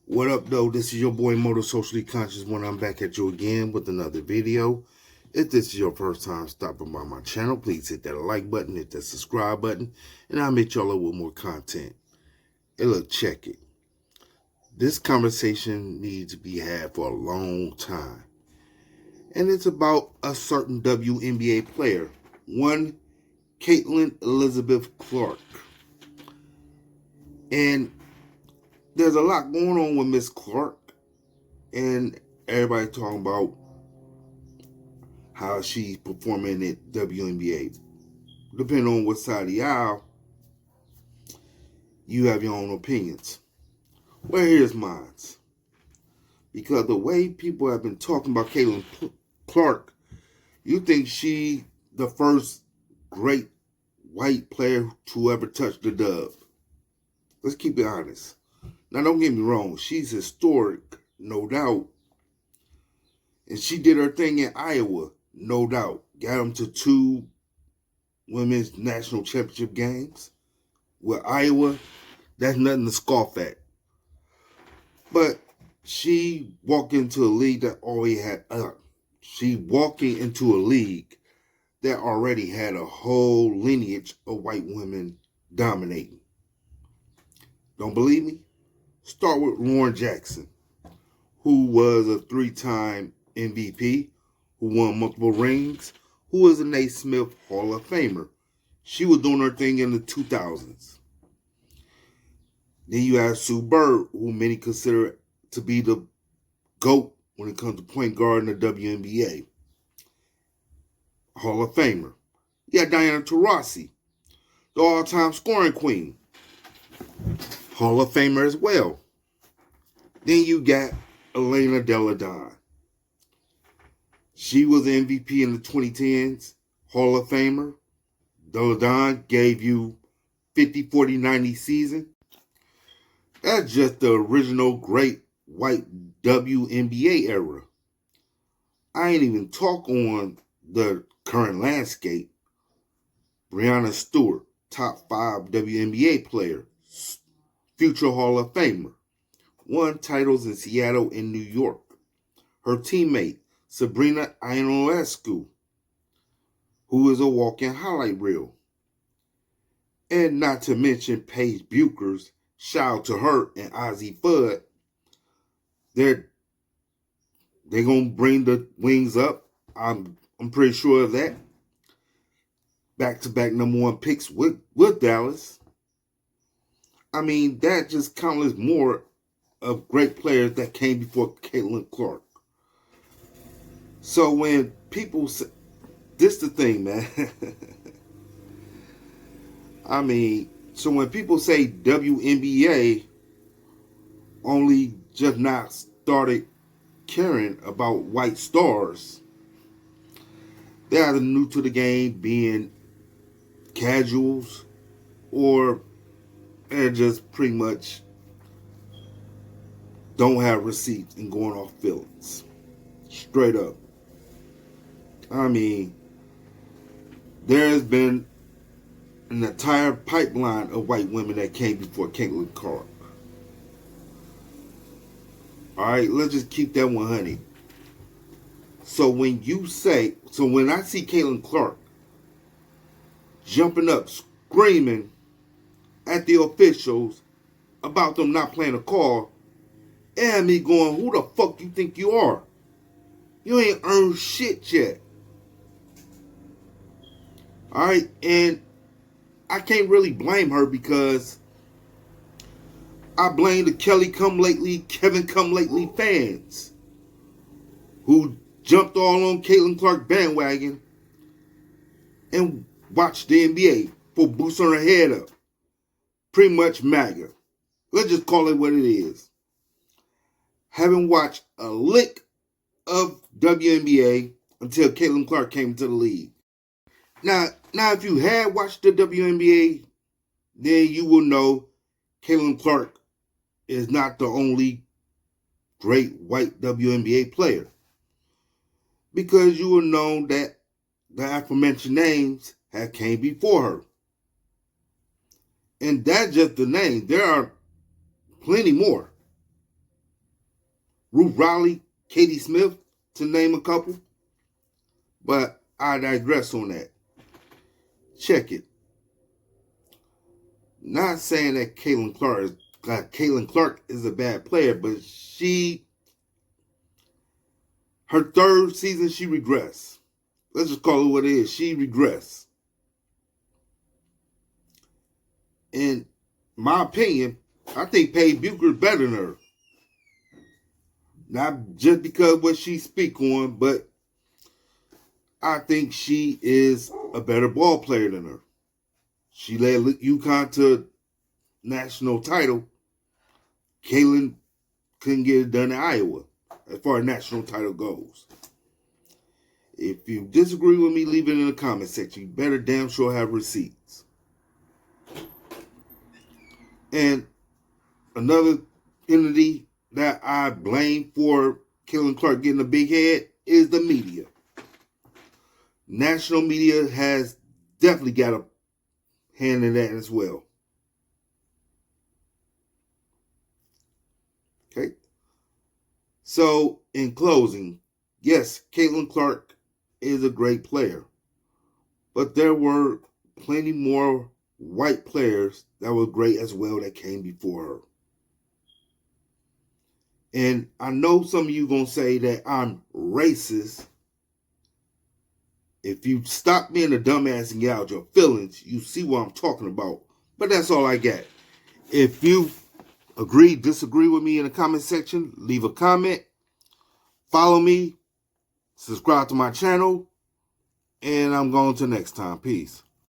What up, though? This is your boy Moto Socially Conscious when I'm back at you again with another video. If this is your first time stopping by my channel, please hit that like button, hit that subscribe button, and I'll make y'all up with more content. Hey, look, check it. This conversation needs to be had for a long time. And it's about a certain WNBA player, one Caitlin Elizabeth Clark. And there's a lot going on with Miss Clark, and everybody talking about how she's performing at WNBA. Depending on what side of the aisle, you have your own opinions. Well, here's mine. Because the way people have been talking about Caitlin Clark, you think she the first great white player to ever touch the dub. Let's keep it honest. Now, don't get me wrong. She's historic, no doubt. And she did her thing in Iowa, no doubt. Got them to 2 women's national championship games. With Iowa, that's nothing to scoff at. But she walked into a league that already had... she walking into a league that already had a whole lineage of white women dominating. Don't believe me? Start with Lauren Jackson, who was a 3-time MVP, who won multiple rings, who was a Naismith Hall of Famer. She was doing her thing in the 2000s. Then you have Sue Bird, who many consider to be the GOAT when it comes to point guard in the WNBA. Hall of Famer. You have Diana Taurasi, the all-time scoring queen. Hall of Famer as well. Then you got Elena Delle Donne. She was the MVP in the 2010s, Hall of Famer. Delle Donne gave you 50, 40, 90 season. That's just the original great white WNBA era. I ain't even talk on the current landscape. Breanna Stewart, top 5 WNBA player, future Hall of Famer. Won titles in Seattle and New York. Her teammate, Sabrina Ionescu, who is a walking highlight reel. And not to mention Paige Buchers, shout out to her and Ozzie Fudd. They're going to bring the wings up. I'm pretty sure of that. Back-to-back #1 picks with Dallas. I mean, that just countless more of great players that came before Caitlin Clark. So when people say, this the thing, man. I mean, so when people say WNBA only just not started caring about white stars, they're either new to the game, being casuals, or they're just pretty much don't have receipts and going off feelings. Straight up. I mean, there has been an entire pipeline of white women that came before Caitlin Clark. Alright, let's just keep that 100. So when I see Caitlin Clark jumping up, screaming at the officials about them not playing a call, and me going, who the fuck you think you are? You ain't earned shit yet. Alright, and I can't really blame her because I blame the Kelly Come Lately, Kevin Come Lately fans who jumped all on Caitlin Clark bandwagon and watched the NBA for boosting her head up. Pretty much MAGA. Let's just call it what it is. Haven't watched a lick of WNBA until Caitlin Clark came to the league. Now, if you had watched the WNBA, then you will know Caitlin Clark is not the only great white WNBA player. Because you will know that the aforementioned names have came before her. And that's just the name. There are plenty more. Ruth Riley, Katie Smith, to name a couple. But I digress on that. Check it. Not saying that Caitlin Clark is a bad player, but her third season, she regressed. Let's just call it what it is. She regressed. In my opinion, I think Paige Bucher is better than her. Not just because of what she speak on, but I think she is a better ball player than her. She led UConn to national title. Caitlin couldn't get it done in Iowa as far as national title goes. If you disagree with me, leave it in the comment section. You better damn sure have receipts. And another entity that I blame for Caitlin Clark getting a big head is the media. National media has definitely got a hand in that as well. Okay. So, in closing, yes, Caitlin Clark is a great player. But there were plenty more white players that were great as well that came before her. And I know some of you going to say that I'm racist. If you stop being a dumbass and get out your feelings, you see what I'm talking about. But that's all I got. If you agree, disagree with me in the comment section, leave a comment. Follow me. Subscribe to my channel. And I'm going to next time. Peace.